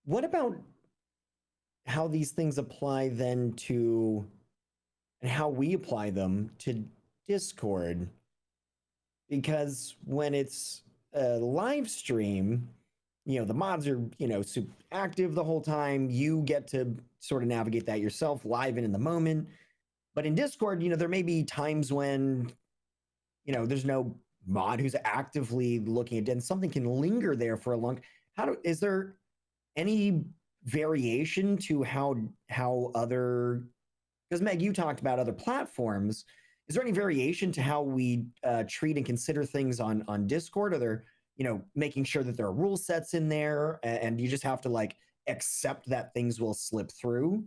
what about how these things apply then to, and how we apply them to Discord? Because when it's a live stream, the mods are, super active the whole time. You get to sort of navigate that yourself live and in the moment. But in Discord, there may be times when, there's no mod who's actively looking at it, and something can linger there for a long. Is there any variation to how other, because Meg, you talked about other platforms. Is there any variation to how we treat and consider things on Discord? Are there, making sure that there are rule sets in there, and you just have to like accept that things will slip through?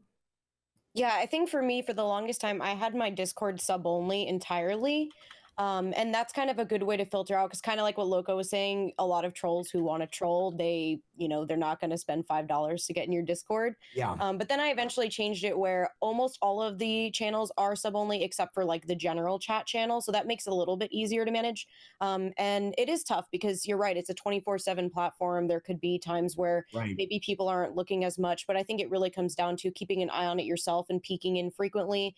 Yeah, I think for me, for the longest time, I had my Discord sub only entirely. And that's kind of a good way to filter out, because kind of like what Loco was saying, a lot of trolls who want to troll, they're not going to spend $5 to get in your Discord. Yeah. But then I eventually changed it where almost all of the channels are sub only except for like the general chat channel. So that makes it a little bit easier to manage. And it is tough because you're right, it's a 24/7 platform. There could be times where maybe people aren't looking as much, but I think it really comes down to keeping an eye on it yourself and peeking in frequently.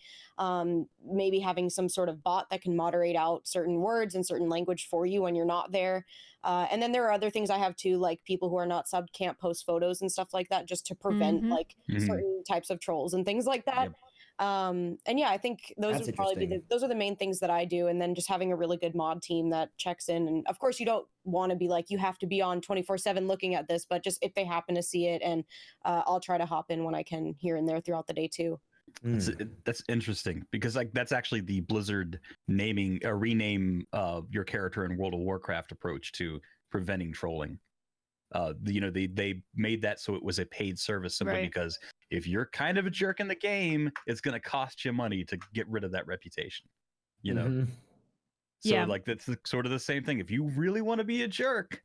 Maybe having some sort of bot that can moderate out certain words and certain language for you when you're not there. And then there are other things I have too, like people who are not subbed can't post photos and stuff like that, just to prevent like certain types of trolls and things like that. And yeah, I think those would probably be those are the main things that I do. And then just having a really good mod team that checks in. And of course, you don't want to be like, you have to be on 24/7 looking at this, but just if they happen to see it, and I'll try to hop in when I can here and there throughout the day too. That's interesting, because like that's actually the Blizzard rename your character in World of Warcraft approach to preventing trolling. They made that so it was a paid service simply because if you're kind of a jerk in the game, it's going to cost you money to get rid of that reputation. So like that's sort of the same thing. If you really want to be a jerk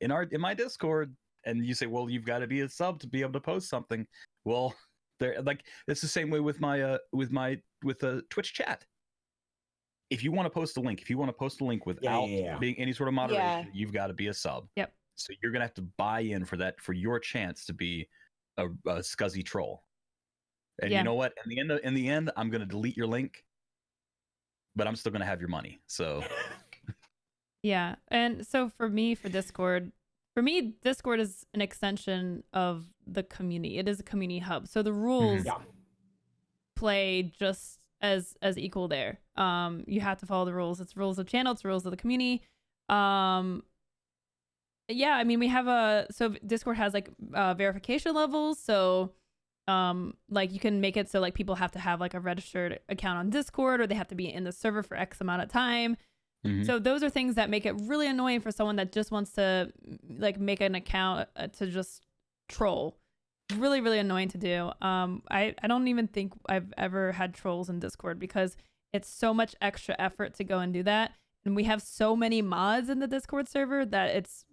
in my Discord, and you say, well, you've got to be a sub to be able to post something, well, like it's the same way with my Twitch chat. If you want to post a link without being any sort of moderation, you've got to be a sub. Yep. So you're gonna have to buy in for that, for your chance to be a scuzzy troll. And you know what? In the end, I'm gonna delete your link, but I'm still gonna have your money. So yeah. And so for Discord is an extension of the community. It is a community hub. So the rules play just as equal there. You have to follow the rules. It's rules of channel, it's rules of the community. Yeah, I mean, we have so Discord has like verification levels. So like you can make it so like people have to have like a registered account on Discord, or they have to be in the server for X amount of time. So those are things that make it really annoying for someone that just wants to like make an account to just troll. Really, really annoying to do. I don't even think I've ever had trolls in Discord, because it's so much extra effort to go and do that. And we have so many mods in the Discord server that it's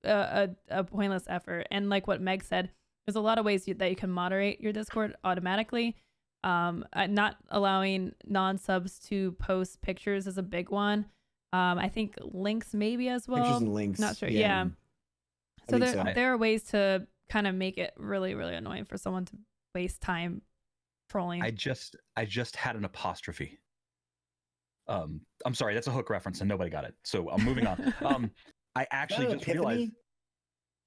a pointless effort. And like what Meg said, there's a lot of ways that you can moderate your Discord automatically. Not allowing non-subs to post pictures is a big one. I think links maybe as well. Pictures and links. Not sure. Yeah. So there are ways to kind of make it really, really annoying for someone to waste time trolling. I just had an apostrophe. I'm sorry, that's a hook reference and nobody got it. So I'm moving on. I actually just realized.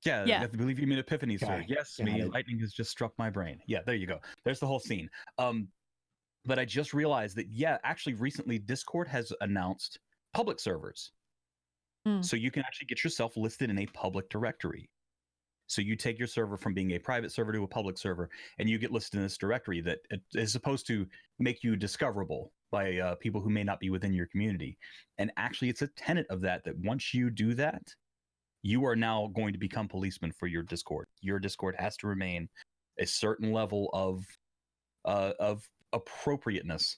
Yeah, I believe you mean epiphany, sir. Yes, lightning has just struck my brain. Yeah, there you go. There's the whole scene. But I just realized that, actually recently Discord has announced public servers. So you can actually get yourself listed in a public directory. So you take your server from being a private server to a public server, and you get listed in this directory that is supposed to make you discoverable by people who may not be within your community. And actually, it's a tenet of that once you do that, you are now going to become policemen for your Discord. Your Discord has to remain a certain level of appropriateness.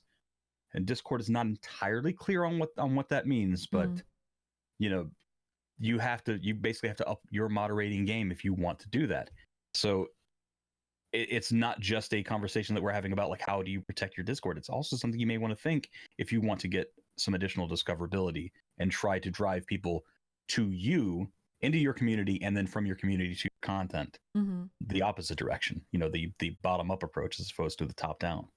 And Discord is not entirely clear on what that means, but you basically have to up your moderating game if you want to do that. So it's not just a conversation that we're having about like how do you protect your Discord. It's also something you may want to think if you want to get some additional discoverability and try to drive people to you into your community and then from your community to your content, the opposite direction, you know, the bottom up approach as opposed to the top down.